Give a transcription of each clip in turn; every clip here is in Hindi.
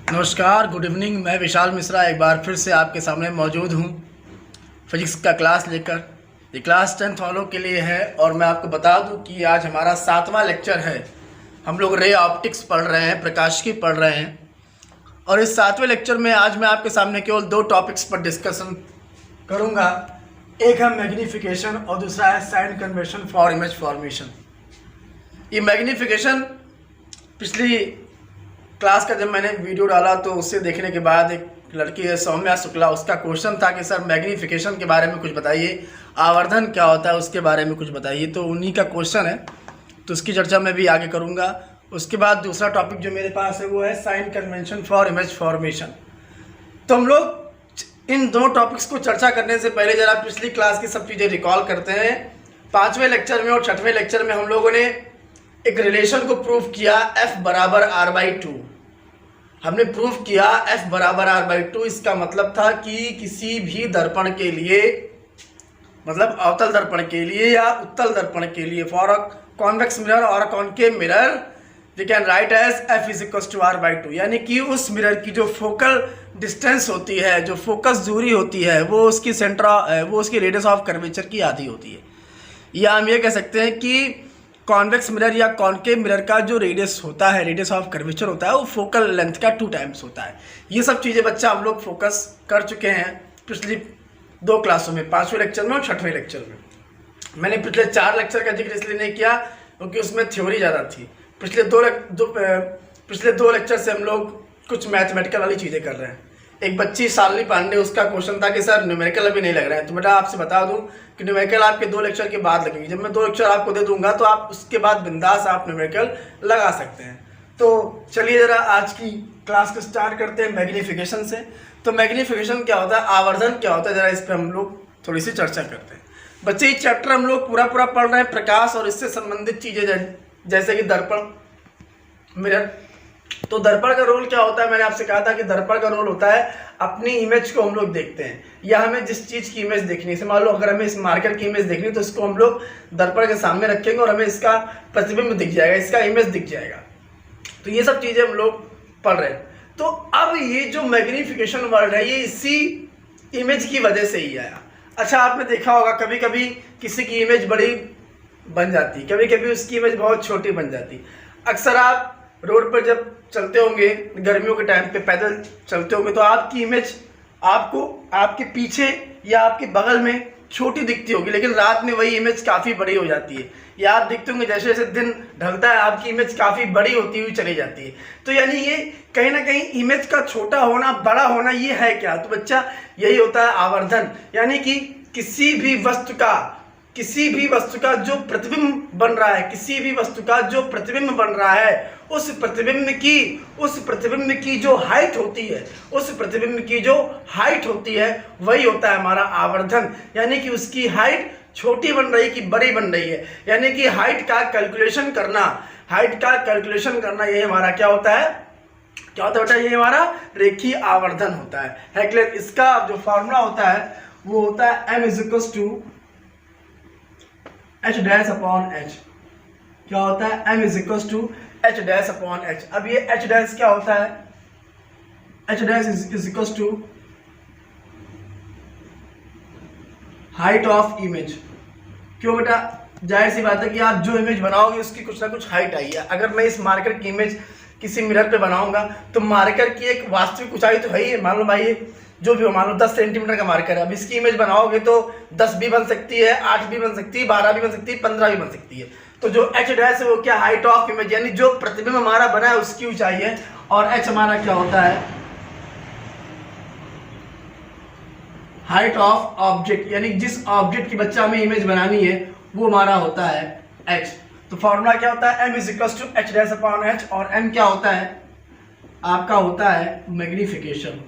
नमस्कार, गुड इवनिंग। मैं विशाल मिश्रा एक बार फिर से आपके सामने मौजूद हूँ फिजिक्स का क्लास लेकर। ये क्लास 10th वालों के लिए है और मैं आपको बता दूं कि आज हमारा 7वां लेक्चर है। हम लोग रे ऑप्टिक्स पढ़ रहे हैं, प्रकाशिकी पढ़ रहे हैं। और इस 7वें लेक्चर में आज मैं आपके सामने केवल 2 टॉपिक्स पर डिस्कशन करूँगा। एक है मैग्नीफिकेशन और दूसरा है sign conversion for image formation. ये मैग्नीफिकेशन पिछली क्लास का जब मैंने वीडियो डाला तो उससे देखने के बाद एक लड़की है सौम्या शुक्ला, उसका क्वेश्चन था कि सर मैग्नीफिकेशन के बारे में कुछ बताइए, आवर्धन क्या होता है उसके बारे में कुछ बताइए। तो उन्हीं का क्वेश्चन है, तो उसकी चर्चा मैं भी आगे करूँगा। उसके बाद दूसरा टॉपिक जो मेरे पास है वो है sign convention for image formation. तो हम लोग इन दो टॉपिक्स को चर्चा करने से पहले ज़रा पिछली क्लास की सब चीज़ें रिकॉल करते हैं। 5वें लेक्चर में और 6वें लेक्चर में हम लोगों ने एक रिलेशन को प्रूव किया, F बराबर r/2। हमने प्रूव किया F बराबर r/2। इसका मतलब था कि किसी भी दर्पण के लिए, मतलब अवतल दर्पण के लिए या उत्तल दर्पण के लिए, फॉर अ कॉन्वेक्स मिरर और a concave mirror we can write as F is r/2। यानी कि उस मिरर की जो फोकल डिस्टेंस होती है, जो फोकस दूरी होती है, वो उसकी वो उसकी रेडियस ऑफ कर्वेचर की आधी होती है। या हम ये कह सकते हैं कि कॉन्वेक्स मिरर या कॉनकेव मिरर का जो रेडियस होता है, रेडियस ऑफ कर्वेचर होता है, वो फोकल लेंथ का 2 टाइम्स होता है। ये सब चीज़ें बच्चा हम लोग फोकस कर चुके हैं पिछली 2 क्लासों में, 5वें लेक्चर में और 6वें लेक्चर में। मैंने पिछले 4 लेक्चर का जिक्र इसलिए नहीं किया क्योंकि उसमें थ्योरी ज़्यादा थी। पिछले दो लेक्चर से हम लोग कुछ मैथमेटिकल वाली चीज़ें कर रहे हैं। एक बच्ची शालिनी पांडे, उसका क्वेश्चन था कि सर न्यूमेरिकल अभी नहीं लग रहा है। तो बेटा आपसे बता दूं कि न्यूमेरिकल आपके 2 लेक्चर के बाद लगेंगे। जब मैं 2 लेक्चर आपको दे दूंगा तो आप उसके बाद बिंदास आप न्यूमेरिकल लगा सकते हैं। तो चलिए ज़रा आज की क्लास को स्टार्ट करते हैं मैग्नीफिकेशन से। तो मैग्नीफिकेशन क्या होता है, आवर्धन क्या होता है, ज़रा इस पर हम लोग थोड़ी सी चर्चा करते हैं। बच्चे ये चैप्टर हम लोग पूरा पढ़ रहे हैं, प्रकाश और इससे संबंधित चीज़ें जैसे कि दर्पण, मिरर। तो दर्पण का रोल क्या होता है, मैंने आपसे कहा था कि दर्पण का रोल होता है अपनी इमेज को हम लोग देखते हैं, या हमें जिस चीज़ की इमेज देखनी है। मान लो अगर हमें इस मार्कर की इमेज देखनी है तो इसको हम लोग दर्पण के सामने रखेंगे और हमें इसका प्रतिबिंब दिख जाएगा, इसका इमेज दिख जाएगा। तो ये सब चीज़ें हम लोग पढ़ रहे हैं। तो अब ये जो मैग्नीफिकेशन वर्ड है ये इसी इमेज की वजह से ही आया। अच्छा, आपने देखा होगा कभी कभी किसी की इमेज बड़ी बन जाती, कभी कभी उसकी इमेज बहुत छोटी बन जाती। अक्सर आप रोड पर जब चलते होंगे गर्मियों के टाइम पे, पैदल चलते होंगे, तो आपकी इमेज आपको आपके पीछे या आपके बगल में छोटी दिखती होगी, लेकिन रात में वही इमेज काफ़ी बड़ी हो जाती है। या आप दिखते होंगे जैसे जैसे दिन ढलता है आपकी इमेज काफ़ी बड़ी होती हुई चली जाती है। तो यानी ये कहीं ना कहीं इमेज का छोटा होना, बड़ा होना, ये है क्या? तो बच्चा यही होता है आवर्धन। यानी कि किसी भी वस्तु का जो प्रतिबिंब बन रहा है, किसी भी वस्तु का जो प्रतिबिंब बन रहा है, उस प्रतिबिंब की जो हाइट होती है, वही होता है हमारा आवर्धन। यानी कि उसकी हाइट छोटी बन रही कि बड़ी बन रही है, यानी कि हाइट का कैलकुलेशन करना ये हमारा क्या होता है बेटा, ये हमारा रेखीय आवर्धन होता है क्लियर? इसका जो फॉर्मूला होता है वो होता है m = h'/h। क्या होता है? m = h'/h। अब ये h' क्या होता है? h' = height of image. क्यों बेटा? जाहिर सी बात है कि आप जो इमेज बनाओगे उसकी कुछ ना कुछ हाइट आई है। अगर मैं इस मार्कर की इमेज किसी मिरर पे बनाऊंगा तो मार्कर की एक वास्तविक ऊंचाई तो है ही है। मान लो भाई जो भी हो, मान लो 10 सेंटीमीटर का मार्कर है। अब इसकी इमेज बनाओगे तो 10 भी बन सकती है, 8 भी बन सकती है, 12 भी बन सकती है, 15 भी बन सकती है। तो जो h' है वो क्या? हाइट ऑफ इमेज, यानी जो प्रतिबिंब हमारा बना है उसकी ऊंचाई है। और h हमारा क्या होता है? हाइट ऑफ ऑब्जेक्ट, यानी जिस ऑब्जेक्ट की बच्चा हमें इमेज बनानी है वो हमारा होता है h। तो फॉर्मूला क्या होता है? m = h'/h। और m क्या होता है? आपका होता है मैग्नीफिकेशन।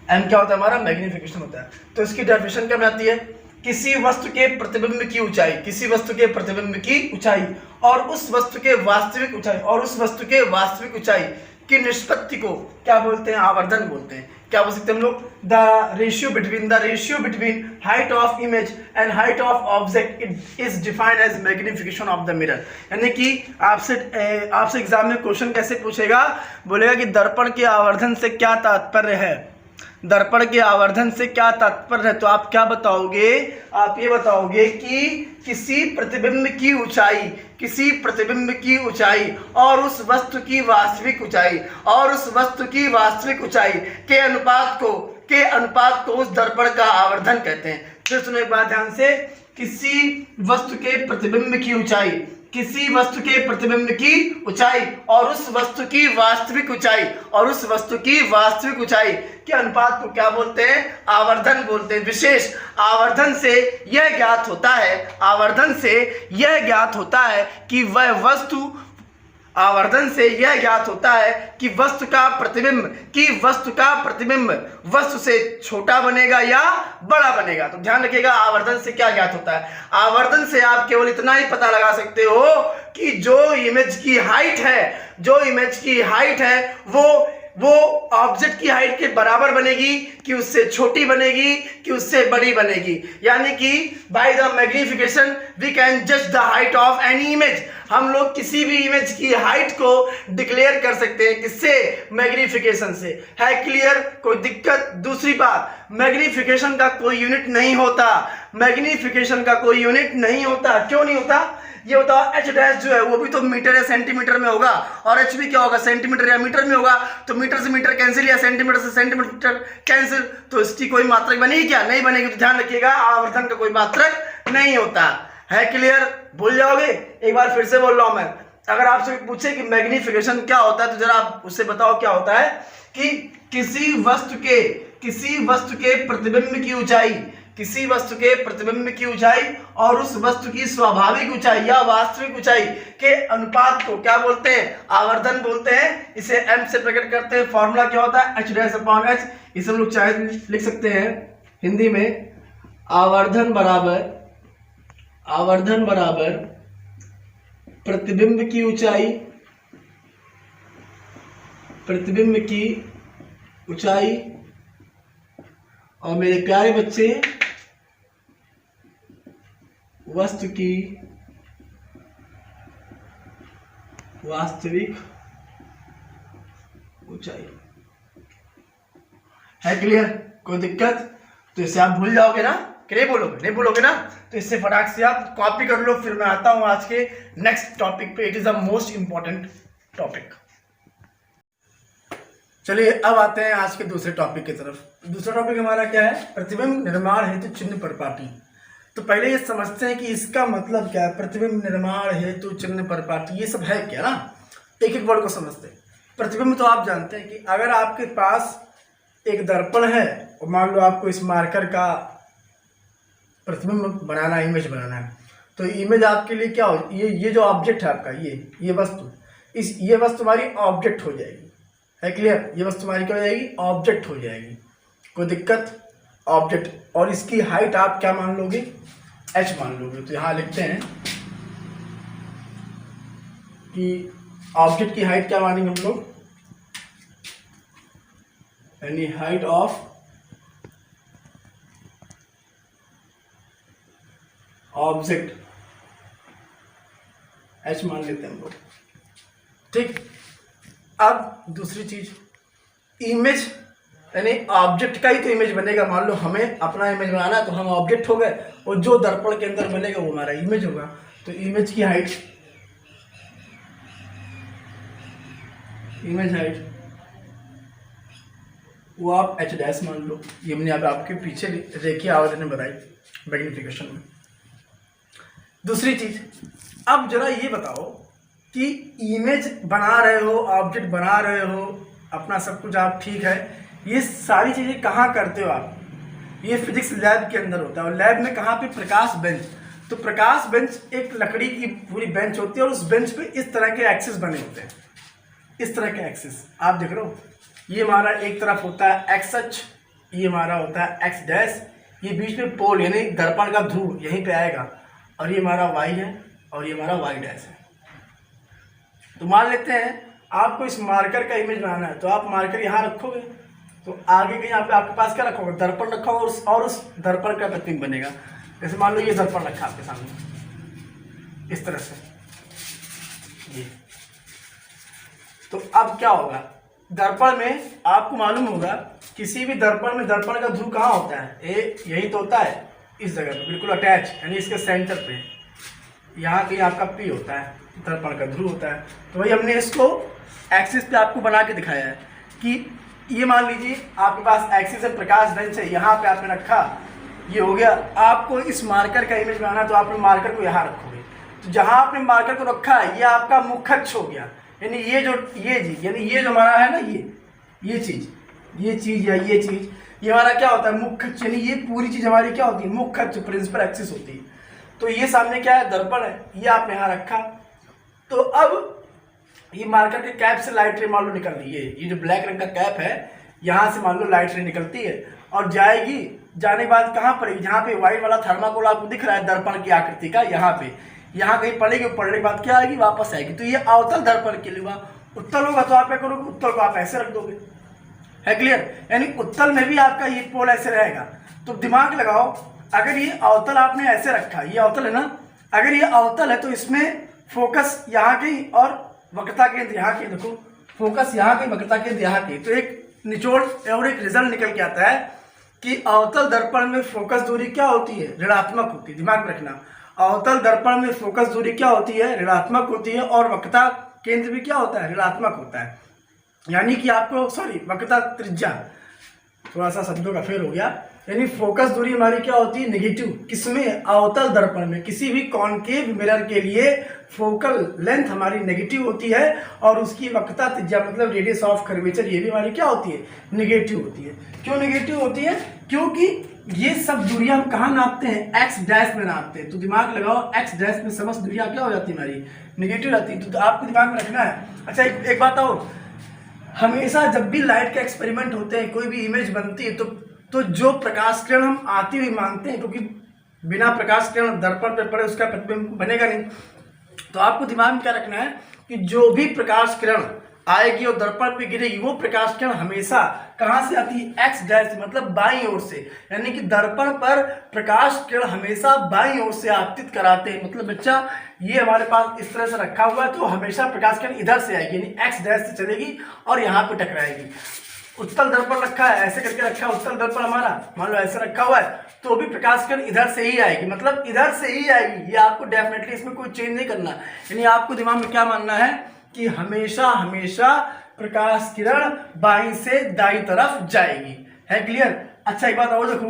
m क्या होता है? हमारा मैग्नीफिकेशन होता है। तो इसकी डेफिनेशन क्या आती है? किसी वस्तु के प्रतिबिंब की ऊंचाई और उस वस्तु के वास्तविक ऊंचाई की निष्पत्ति को क्या बोलते हैं? आवर्धन बोलते हैं। क्या बोल सकते हैं हम लोग, the ratio between height of image and height of object is defined as magnification of the mirror. यानी कि आपसे एग्जाम में क्वेश्चन कैसे पूछेगा, बोलेगा कि दर्पण के आवर्धन से क्या तात्पर्य है, दर्पण के आवर्धन से क्या तात्पर्य है, तो आप क्या बताओगे, आप ये बताओगे कि किसी प्रतिबिंब की ऊंचाई और उस वस्तु की वास्तविक ऊंचाई के अनुपात को उस दर्पण का आवर्धन कहते हैं। फिर सुनो एक बात ध्यान से, किसी वस्तु के प्रतिबिंब की ऊंचाई और उस वस्तु की वास्तविक ऊंचाई के अनुपात को क्या बोलते हैं, आवर्धन बोलते हैं। विशेष आवर्धन से यह ज्ञात होता है कि वह वस्तु वस्तु का प्रतिबिंब वस्तु से छोटा बनेगा या बड़ा बनेगा। तो ध्यान रखिएगा, आवर्धन से क्या ज्ञात होता है, आवर्धन से आप केवल इतना ही पता लगा सकते हो कि जो इमेज की हाइट है वो ऑब्जेक्ट की हाइट के बराबर बनेगी कि उससे छोटी बनेगी कि उससे बड़ी बनेगी। यानी कि by the magnification we can जज the height of any image. हम लोग किसी भी इमेज की हाइट को डिक्लेयर कर सकते हैं, किससे, मैग्निफिकेशन से। है क्लियर, कोई दिक्कत? दूसरी बात, मैग्निफिकेशन का कोई यूनिट नहीं होता, क्यों नहीं होता? ये होता है एच डैश जो है वो भी तो मीटर या सेंटीमीटर में होगा, और एच भी क्या होगा, सेंटीमीटर या मीटर में होगा। तो मीटर से मीटर कैंसिल या सेंटीमीटर से सेंटीमीटर कैंसिल, तो इसकी कोई मात्रक बनेगी क्या, नहीं बनेगी। तो ध्यान रखिएगा, आवर्धन का कोई मात्रक नहीं होता है। क्लियर, भूल जाओगे? एक बार फिर से बोल रहा हूं मैं, अगर आपसे पूछे कि मैग्निफिकेशन क्या होता है तो जरा आप उससे बताओ क्या होता है कि किसी वस्तु के प्रतिबिंब की ऊंचाई और उस वस्तु की स्वाभाविक ऊंचाई या वास्तविक ऊंचाई के अनुपात को क्या बोलते हैं, आवर्धन बोलते हैं। इसे m से प्रकट करते हैं। फॉर्मूला क्या होता है, h'/h। इसे हम लोग चाहे लिख सकते हैं हिंदी में, आवर्धन बराबर प्रतिबिंब की ऊंचाई और मेरे प्यारे बच्चे वस्तु की वास्तविक ऊंचाई। है क्लियर, कोई दिक्कत? तो इसे आप भूल जाओगे ना, कि नहीं भूलोगे ना, तो इससे फटाक से आप कॉपी कर लो। फिर मैं आता हूं आज के नेक्स्ट टॉपिक पे। It is the most important topic. चलिए अब आते हैं आज के दूसरे टॉपिक की तरफ। दूसरा टॉपिक हमारा क्या है, प्रतिबिंब निर्माण हेतु चिन्ह परिपाटी। तो पहले ये समझते हैं कि इसका मतलब क्या है, प्रतिबिंब निर्माण हेतु चिन्ह परिपाटी, ये सब है क्या ना। एक एक वर्ड को समझते हैं। प्रतिबिंब तो आप जानते हैं कि अगर आपके पास एक दर्पण है और मान लो आपको इस मार्कर का प्रतिबिंब बनाना है, इमेज बनाना है, तो इमेज आपके लिए क्या हो, ये जो ऑब्जेक्ट है आपका, ये वस्तु, ये वस्तु तुम्हारी ऑब्जेक्ट हो जाएगी। है क्लियर, ये वस्तु तुम्हारी क्या हो जाएगी, ऑब्जेक्ट हो जाएगी। कोई दिक्कत, ऑब्जेक्ट। और इसकी हाइट आप क्या मान लोगे, h मान लोगे। तो यहां लिखते हैं कि ऑब्जेक्ट की हाइट क्या मानेंगे हम लोग, यानी हाइट ऑफ ऑब्जेक्ट h मान लेते हैं हम लोग। ठीक, अब दूसरी चीज, इमेज यानी ऑब्जेक्ट का ही तो इमेज बनेगा। मान लो हमें अपना इमेज बनाना है तो हम ऑब्जेक्ट हो गए, और जो दर्पण के अंदर बनेगा वो हमारा इमेज होगा। तो इमेज की हाइट, इमेज हाइट वो आप h डैश मान लो। ये मैंने अब आपके पीछे रेखीय आवर्धन बताई मैग्निफिकेशन में। दूसरी चीज, अब जरा ये बताओ कि इमेज बना रहे हो, ऑब्जेक्ट बना रहे हो, अपना सब कुछ आप ठीक है, ये सारी चीज़ें कहाँ करते हो आप, ये फिजिक्स लैब के अंदर होता है। और लैब में कहाँ पे, प्रकाश बेंच। तो प्रकाश बेंच एक लकड़ी की पूरी बेंच होती है और उस बेंच पे इस तरह के एक्सिस बने होते हैं, इस तरह के एक्सिस आप देख रहे हो। ये हमारा एक तरफ होता है एक्स अक्ष, ये हमारा होता है एक्स डैश, ये बीच में पोल यानी दर्पण का ध्रुव यहीं पे आएगा, और ये हमारा वाई है और ये हमारा वाई डैश है। तो मान लेते हैं आपको इस मार्कर का इमेज बनाना है, तो आप मार्कर यहाँ रखोगे तो आगे कहीं यहाँ पे आपके पास क्या रखा होगा, दर्पण रखा होगा और उस दर्पण का प्रतिबिंब बनेगा। जैसे मान लो ये दर्पण रखा आपके सामने इस तरह से ये, तो अब क्या होगा, दर्पण में आपको मालूम होगा किसी भी दर्पण में दर्पण का ध्रुव कहाँ होता है, यही तो होता है इस जगह पे बिल्कुल अटैच, यानी इसके सेंटर पे यहाँ कहीं आपका पी होता है, दर्पण का ध्रुव होता है। तो वही हमने इसको एक्सिस पे आपको बना के दिखाया है कि ये मान लीजिए आपके पास एक्सिस है, प्रकाश बेंच है, यहाँ पे आपने रखा, ये हो गया। आपको इस मार्कर का इमेज बनाना तो आप मार्कर को यहाँ रखोगे, तो जहाँ आपने मार्कर को रखा है ये आपका मुख्य अक्ष हो गया, यानी ये जो हमारा है ना ये चीज़ या ये चीज़, ये हमारा क्या होता है, मुख्य अक्ष, यानी ये पूरी चीज़ हमारी क्या होती है, मुख्य अक्ष, प्रिंसिपल एक्सिस होती है। तो ये सामने क्या है, दर्पण है, ये आपने यहाँ रखा। तो अब ये मार्कर के कैप से लाइट रे मान लो निकल रही है, ये जो ब्लैक रंग का कैप है यहाँ से मान लो लाइट रे निकलती है और जाएगी, जाने के बाद कहाँ पड़ेगी, जहाँ पे व्हाइट वाला थर्माकोल आपको दिख रहा है दर्पण की आकृति का, यहाँ कहीं पड़ेगी, पड़ने के बाद क्या आएगी, वापस आएगी। तो ये अवतल दर्पण के लिए हुआ। उत्तल होगा तो आप क्या करोगे, उत्तल को आप ऐसे रख दोगे, है क्लियर, यानी उत्तल में भी आपका ये पोल ऐसे रहेगा। तो दिमाग लगाओ, अगर ये अवतल आपने ऐसे रखा, ये अवतल है ना, अगर ये अवतल है तो इसमें फोकस यहाँ की और वक्रता केंद्र यहाँ की, देखो फोकस यहाँ की, वक्रता केंद्र यहाँ की। तो एक निचोड़ और एक रिजल्ट निकल के आता है कि अवतल दर्पण में फोकस दूरी क्या होती है, ऋणात्मक होती है। दिमाग में रखना, अवतल दर्पण में फोकस दूरी क्या होती है, ऋणात्मक होती है, और वक्रता केंद्र भी क्या होता है, ऋणात्मक होता है। यानी कि आपको वक्रता त्रिज्या, थोड़ा सा शब्दों का फेर हो गया, यानी फोकस दूरी हमारी क्या होती है, नेगेटिव। किसमें, अवतल दर्पण में। किसी भी कॉन्केव मिरर के लिए फोकल लेंथ हमारी नेगेटिव होती है और उसकी वक्रता त्रिज्या मतलब रेडियस ऑफ कर्वेचर ये भी हमारी क्या होती है, नेगेटिव होती है। क्यों नेगेटिव होती है, क्योंकि ये सब दूरियां हम कहाँ नापते हैं, एक्स डैश में नापते हैं। तो दिमाग लगाओ, एक्स डैश में समस्त दूरियां क्या हो जाती है, हमारी नेगेटिव रहती है। तो आपको दिमाग में रखना है। अच्छा एक बात और, हमेशा जब भी लाइट के एक्सपेरिमेंट होते हैं, कोई भी इमेज बनती है, तो जो प्रकाश किरण हम आती हुई मानते हैं, क्योंकि बिना प्रकाश किरण दर्पण पर पड़े उसका प्रतिबिंब बनेगा नहीं। तो आपको दिमाग में क्या रखना है कि जो भी प्रकाश किरण आएगी और दर्पण पे गिरेगी, वो प्रकाश किरण हमेशा कहाँ से आती है, एक्स डैश मतलब बाईं ओर से। यानी कि दर्पण पर प्रकाश किरण हमेशा बाईं ओर से आपतित कराते हैं। मतलब बच्चा ये हमारे पास इस तरह से रखा हुआ है, तो हमेशा प्रकाश किरण इधर से आएगी, यानी एक्स डैश से चलेगी और यहाँ पे टकराएगी। उत्तल दर्पण रखा है, ऐसे करके रखा है उत्तल दर्पण हमारा, मान लो ऐसे रखा हुआ है, तो भी प्रकाश किरण इधर से ही आएगी, मतलब इधर से ही आएगी। ये आपको डेफिनेटली इसमें कोई चेंज नहीं करना, यानी आपको दिमाग में क्या मानना है कि हमेशा हमेशा प्रकाश किरण बाईं से दाईं तरफ जाएगी। है क्लियर। अच्छा एक बात और देखो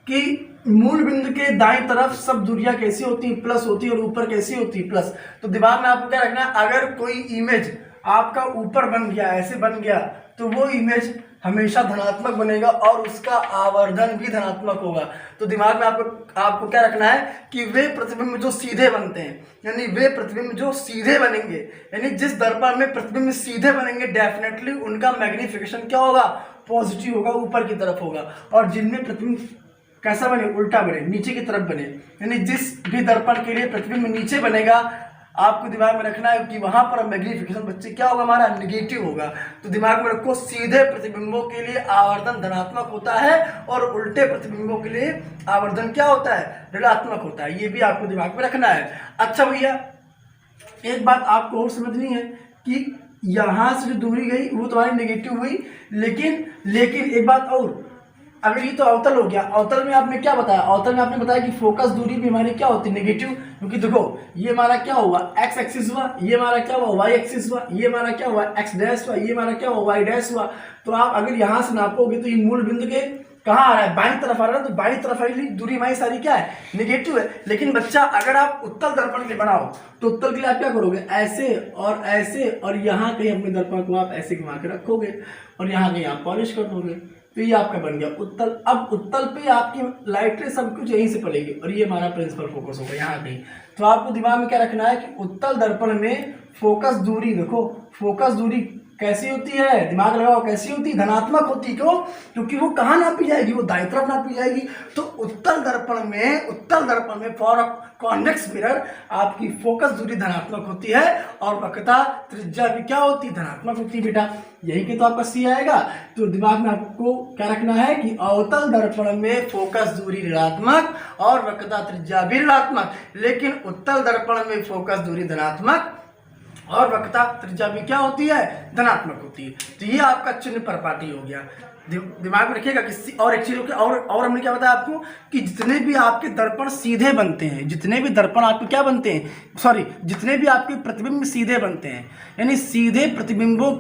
कि मूल बिंदु के दाईं तरफ सब दूरियां कैसी होती है, प्लस होती है, और ऊपर कैसी होती है, प्लस। तो दिमाग में आपको क्या रखना है, अगर कोई इमेज आपका ऊपर बन गया, ऐसे बन गया, तो वो इमेज हमेशा धनात्मक बनेगा और उसका आवर्धन भी धनात्मक होगा। तो दिमाग में आपको क्या रखना है कि वे प्रतिबिंब जो सीधे बनते हैं, यानी वे प्रतिबिंब जो सीधे बनेंगे, यानी जिस दर्पण में प्रतिबिंब सीधे बनेंगे, डेफिनेटली उनका मैग्निफिकेशन क्या होगा, पॉजिटिव होगा, ऊपर की तरफ होगा। और जिनमें प्रतिबिंब कैसा बने, उल्टा बने, नीचे की तरफ बने, यानी जिस भी दर्पण के लिए प्रतिबिंब नीचे बनेगा, आपको दिमाग में रखना है कि वहां पर मैग्निफिकेशन बच्चे क्या होगा, हमारा नेगेटिव होगा। तो दिमाग में रखो, सीधे प्रतिबिंबों के लिए आवर्धन धनात्मक होता है और उल्टे प्रतिबिंबों के लिए आवर्धन क्या होता है, ऋणात्मक होता है। ये भी आपको दिमाग में रखना है। अच्छा भैया एक बात आपको और समझनी है कि यहां से जो दूरी गई वो तुम्हारी नेगेटिव हुई, लेकिन एक बात और, अगर ये तो अवतल हो गया, अवतल में आपने क्या बताया, अवतल में आपने बताया कि फोकस दूरी भी हमारी क्या होती है, नेगेटिव। क्योंकि देखो ये हमारा क्या हुआ, एक्स एक्सिस हुआ, ये हमारा क्या हुआ, वाई एक्सिस हुआ, ये हमारा क्या हुआ, एक्स डैश हुआ, ये हमारा क्या हुआ, वाई डैश हुआ। तो आप अगर यहाँ से नापोगे तो ये मूल बिंदु के कहाँ आ रहा है, बाईं तरफ आ रहा है, तो बाईं तरफ वाली दूरी हमारी सारी क्या है, नेगेटिव है। लेकिन बच्चा अगर आप उत्तल दर्पण के लिए बनाओ तो उत्तल के लिए आप क्या करोगे, ऐसे और यहाँ कहीं अपने दर्पण को आप ऐसे घुमा के रखोगे और यहाँ कहीं आप पॉलिश कर दोगे, तो ये आपका बन गया उत्तल। अब उत्तल पे आपकी लाइट रे सब कुछ यहीं से पड़ेगी और ये हमारा प्रिंसिपल फोकस होगा यहाँ कहीं। तो आपको दिमाग में क्या रखना है कि उत्तल दर्पण में फोकस दूरी, देखो फोकस दूरी कैसी होती है, दिमाग लगाओ, कैसी होती है, धनात्मक होती है। क्यों? क्योंकि वो कहाँ नापी जाएगी, वो दाईं तरफ नापी जाएगी। तो उत्तल दर्पण में फॉर कॉन्वेक्स मिरर आपकी फोकस दूरी धनात्मक होती है और वक्रता त्रिज्या भी क्या होती है, धनात्मक होती है बेटा। यही के तो आपका सी आएगा। तो दिमाग में आपको क्या रखना है कि अवतल दर्पण में फोकस दूरी ऋणात्मक और वक्रता त्रिज्या भी ऋणात्मक, लेकिन उत्तल दर्पण में फोकस दूरी धनात्मक और वक्रता त्रिज्या भी क्या होती है, धनात्मक होती है। तो ये आपका चिन्ह परपाटी हो गया। दिमाग में रखिएगा कि और एक चीज और हमने क्या बताया आपको कि जितने भी आपके दर्पण सीधे बनते हैं, जितने भी दर्पण आपके क्या बनते हैं, जितने भी आपके प्रतिबिंब सीधे बनते हैं, यानी सीधे प्रतिबिंबों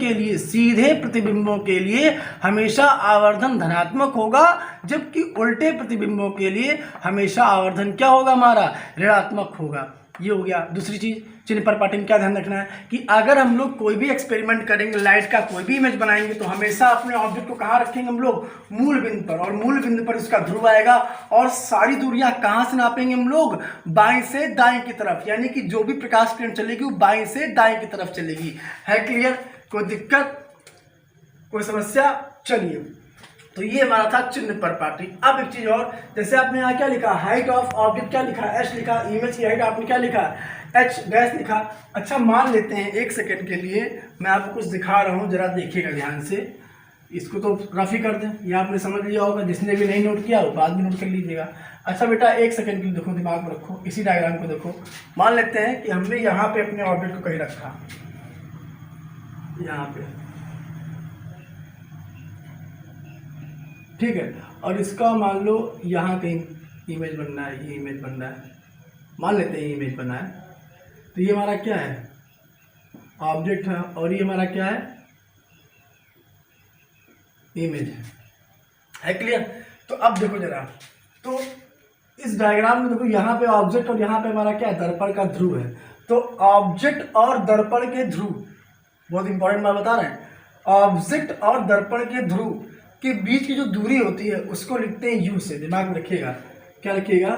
के लिए हमेशा आवर्धन धनात्मक होगा, जबकि उल्टे प्रतिबिंबों के लिए हमेशा आवर्धन क्या होगा, हमारा ऋणात्मक होगा। ये हो गया। दूसरी चीज चिन्ह परपाटी में क्या ध्यान रखना है कि अगर हम लोग कोई भी एक्सपेरिमेंट करेंगे, लाइट का कोई भी इमेज बनाएंगे, तो हमेशा अपने ऑब्जेक्ट को कहाँ रखेंगे हम लोग, मूल बिंदु पर, और मूल बिंदु पर उसका ध्रुव आएगा। और सारी दूरियां कहाँ से नापेंगे हम लोग, बाएं से दाएं की तरफ, यानी कि जो भी प्रकाश किरण चलेगी वो बाएं से दाएं की तरफ चलेगी। है क्लियर? कोई दिक्कत, कोई समस्या? चलिए, तो ये हमारा था चिन्ह परपाटी। अब एक चीज और, जैसे आपने यहाँ क्या लिखा, हाइट ऑफ ऑब्जेक्ट क्या लिखा, एच लिखा, इमेज की हाइट आपने क्या लिखा, एच डैश लिखा। अच्छा, मान लेते हैं एक सेकंड के लिए मैं आपको कुछ दिखा रहा हूँ, जरा देखिएगा ध्यान से। इसको तो रफ ही कर दें, ये आपने समझ लिया होगा, जिसने भी नहीं नोट किया वो बाद में नोट कर लीजिएगा। अच्छा बेटा, एक सेकंड के लिए देखो, दिमाग में रखो, इसी डायग्राम को देखो। मान लेते हैं कि हमने यहाँ पे अपने ऑब्जेक्ट को कहीं रखा, यहाँ पे, ठीक है, और इसका मान लो यहाँ कहीं इमेज बनना है, ये इमेज बनना है, मान लेते हैं ये इमेज बना है। तो ये हमारा क्या है, ऑब्जेक्ट है, और ये हमारा क्या है, इमेज है। क्लियर? तो अब देखो जरा, तो इस डायग्राम में देखो, यहाँ पे ऑब्जेक्ट और यहाँ पे हमारा क्या है, दर्पण का ध्रुव है। तो ऑब्जेक्ट और दर्पण के ध्रुव, बहुत इंपॉर्टेंट बात बता रहे हैं, ऑब्जेक्ट और दर्पण के ध्रुव के बीच की जो दूरी होती है उसको लिखते हैं यू से। दिमाग में रखिएगा, क्या रखिएगा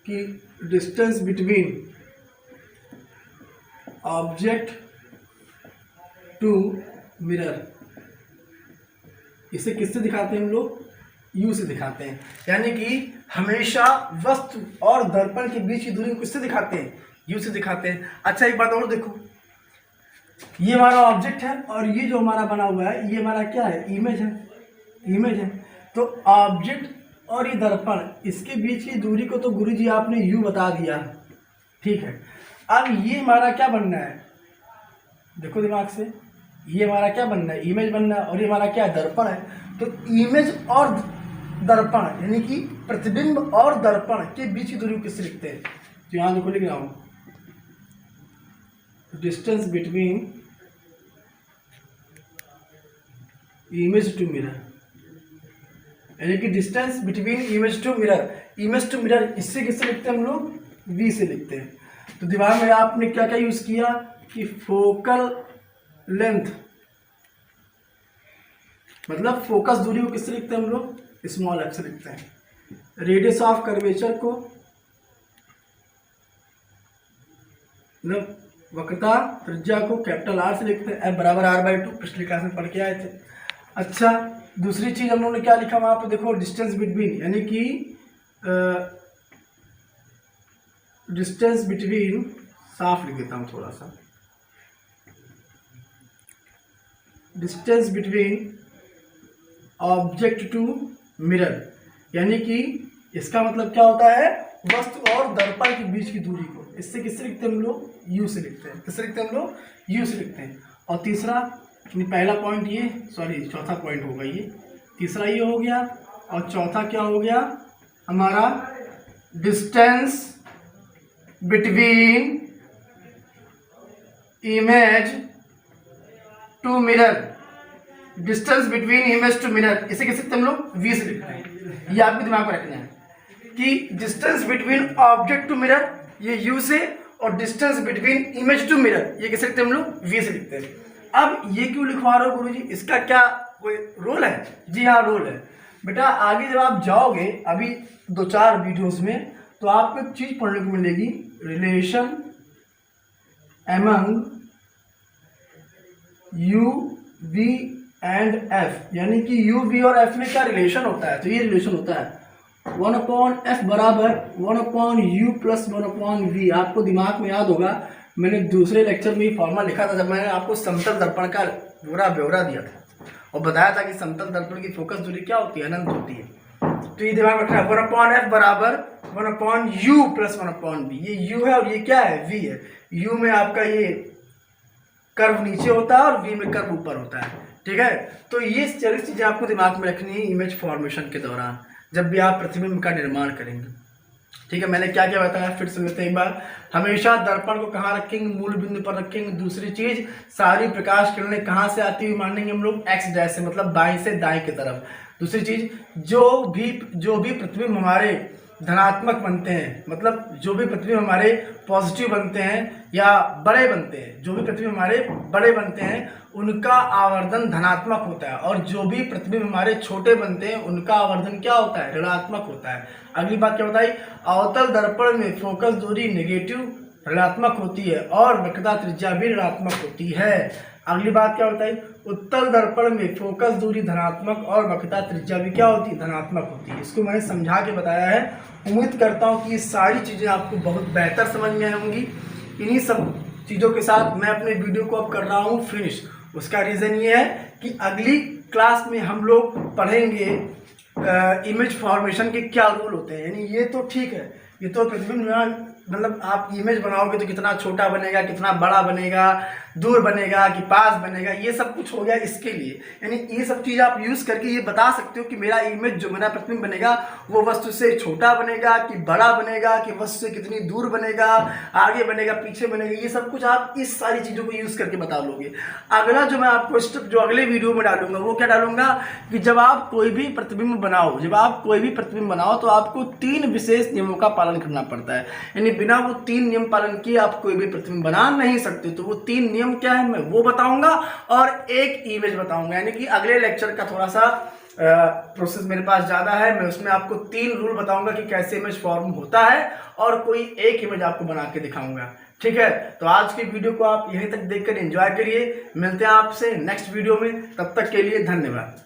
कि distance between object to mirror, इसे किससे दिखाते हैं हम लोग, यू से दिखाते हैं। यानी कि हमेशा वस्तु और दर्पण के बीच की दूरी को किससे दिखाते हैं, यू से दिखाते हैं। अच्छा, एक बात और देखो, ये हमारा ऑब्जेक्ट है और ये जो हमारा बना हुआ है ये हमारा क्या है, इमेज है। तो ऑब्जेक्ट और ये दर्पण, इसके बीच की दूरी को तो गुरुजी आपने यू बता दिया, ठीक है। अब ये हमारा क्या बनना है, देखो दिमाग से, ये हमारा क्या बनना है, इमेज बनना है, और ये हमारा क्या है, दर्पण है। तो इमेज और दर्पण यानी कि प्रतिबिंब और दर्पण के बीच की दूरी को किससे लिखते हैं, तो यहाँ देखो लिख रहा हूँ, distance between image to mirror, यानी कि distance between image to mirror, इससे किससे लिखते हैं हम लोग, वी से लिखते हैं। तो दिमाग में आपने क्या क्या यूज किया कि फोकल लेंथ, मतलब फोकस दूरी को किससे लिखते हैं हम लोग, स्मॉल एफ से लिखते हैं। रेडियस ऑफ कर्वेचर को, मतलब वक्रता त्रिज्या को कैपिटल आर से लिखते हैं, एफ बराबर r/2, पिछली क्लास में पढ़ के आए थे। अच्छा, दूसरी चीज हम लोगों ने क्या लिखा वहां पे देखो, डिस्टेंस बिटवीन, यानी कि डिस्टेंस बिटवीन, साफ लिख देता हूं थोड़ा सा, distance between object to mirror, यानी कि इसका मतलब क्या होता है, वस्तु और दर्पण के बीच की दूरी को, इससे किससे लिखते हैं हम लोग, यू से लिखते हैं। किससे लिखते हैं हम लोग, यू से लिखते हैं। और तीसरा, पहला पॉइंट ये, चौथा पॉइंट होगा ये, तीसरा ये हो गया, और चौथा क्या हो गया हमारा, distance between image to mirror, distance between image to mirror, इसे किस लिखते हैं हम लोग, वी से लिखते हैं। ये आपके दिमाग में रखना है कि distance between object to mirror ये यू से, और distance between image to mirror ये किसे लिखते हैं हम लोग, वी से लिखते हैं। अब ये क्यों लिखवा रहे हो गुरुजी, इसका क्या कोई रोल है? जी हाँ, रोल है बेटा। आगे जब आप जाओगे अभी 2-4 वीडियोस में, तो आपको एक चीज पढ़ने को मिलेगी, relation among U V and F, यानी कि यू वी और एफ में क्या रिलेशन होता है, तो ये रिलेशन होता है 1/f बराबर 1/u प्लस 1/v। आपको दिमाग में याद होगा, मैंने दूसरे लेक्चर में फॉर्मूला लिखा था जब मैंने आपको समतल दर्पण का पूरा ब्यौरा दिया था और बताया था कि समतल दर्पण की फोकस दूरी क्या होती है, अनंत होती है। तो ये दिमाग में रखना है 1/f बराबर 1/u प्लस 1/v। ये u है और ये क्या है, v है। u में आपका ये कर्व नीचे होता है और v में कर्व ऊपर होता है, ठीक है। तो ये सारी चीजें आपको दिमाग में रखनी है इमेज फॉर्मेशन के दौरान, जब भी आप प्रतिबिंब का निर्माण करेंगे, ठीक है। मैंने क्या क्या बताया फिर से लेते हैं एक बार। हमेशा दर्पण को कहाँ रखेंगे, मूल बिंदु पर रखेंगे। दूसरी चीज, सारी प्रकाश किरणें कहाँ से आती हुई मानेंगे हम लोग, एक्स डैश से, मतलब बाएं से दाएं की तरफ। दूसरी चीज, जो भी प्रतिबिंब हमारे धनात्मक बनते हैं, मतलब जो भी प्रतिबिंब हमारे पॉजिटिव बनते हैं या बड़े बनते हैं, जो भी प्रतिबिंब हमारे बड़े बनते हैं उनका आवर्धन धनात्मक होता है, और जो भी प्रतिबिंब हमारे छोटे बनते हैं उनका आवर्धन क्या होता है, ऋणात्मक होता है। अगली बात क्या बताई, अवतल दर्पण में फोकस दूरी नेगेटिव ऋणात्मक होती है और वक्रता त्रिज्या भी ऋणात्मक होती है। अगली बात क्या बताई, उत्तल दर्पण में फोकस दूरी धनात्मक और वक्रता त्रिज्या भी क्या होती है, धनात्मक होती है। इसको मैंने समझा के बताया है। उम्मीद करता हूँ कि ये सारी चीज़ें आपको बहुत बेहतर समझ में आई होंगी। इन्हीं सब चीज़ों के साथ मैं अपने वीडियो को अब कर रहा हूँ फिनिश। उसका रीज़न ये है कि अगली क्लास में हम लोग पढ़ेंगे इमेज फॉर्मेशन के क्या रूल होते हैं। यानी ये तो ठीक है, ये तो प्रतिबिंब मतलब आप इमेज बनाओगे तो कितना छोटा बनेगा, कितना बड़ा बनेगा, दूर बनेगा कि पास बनेगा, ये सब कुछ हो गया इसके लिए। यानी ये सब चीज़ आप यूज़ करके ये बता सकते हो कि मेरा इमेज जो मेरा प्रतिबिंब बनेगा वो वस्तु से छोटा बनेगा कि बड़ा बनेगा, कि वस्तु से कितनी दूर बनेगा, आगे बनेगा पीछे बनेगा, ये सब कुछ आप इस सारी चीज़ों को यूज़ करके बता लोगे। अगला जो मैं आपको स्टेप जो अगले वीडियो में डालूंगा वो क्या डालूंगा कि जब आप कोई भी प्रतिबिंब बनाओ तो आपको 3 विशेष नियमों का पालन करना पड़ता है। यानी बिना वो 3 नियम पालन किए आप कोई भी प्रतिबिंब बना नहीं सकते। तो वो 3 नियम क्या है मैं वो बताऊंगा और एक इमेज बताऊंगा। यानी कि अगले लेक्चर का थोड़ा सा प्रोसेस मेरे पास ज़्यादा है, मैं उसमें आपको 3 रूल बताऊंगा कि कैसे इमेज फॉर्म होता है और कोई एक इमेज आपको बना के दिखाऊंगा, ठीक है। तो आज की वीडियो को आप यहीं तक देखकर एंजॉय करिए। मिलते हैं आपसे नेक्स्ट वीडियो में, तब तक के लिए धन्यवाद।